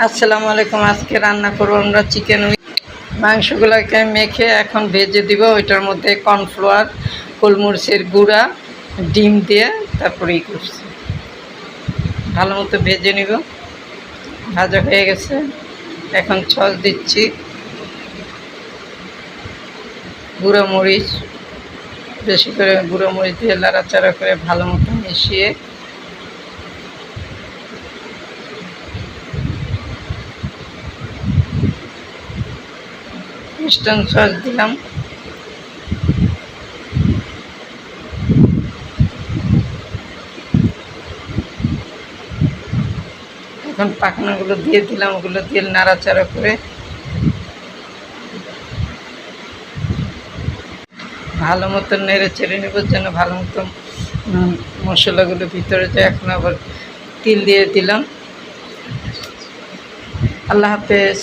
আসসালামু আলাইকুম। আজকে রান্না করবো আমরা চিকেন উইং। মাংসগুলোকে মেখে এখন ভেজে দিব। ওইটার মধ্যে কর্নফ্লাওয়ার, গোলমরিচের গুঁড়া, ডিম দিয়ে তারপরে করছি। ভালো মতো ভেজে নিব। ভাজা হয়ে গেছে, এখন সস দিচ্ছি, গুঁড়ো মরিচ, বেশি করে গুঁড়ো মরিচ দিয়ে লাড়াচাড়া করে ভালো মতো মিশিয়ে মিষ্টান সস দিলাম। এখন পাখনাগুলো দিয়ে দিলাম, ওগুলো দিয়ে নাড়াচাড়া করে ভালো মতো নেড়ে চেড়ে নেব, যেন ভালো মতো মশলাগুলো ভিতরে যায়। এখন আবার তিল দিয়ে দিলাম। আল্লাহ হাফেজ।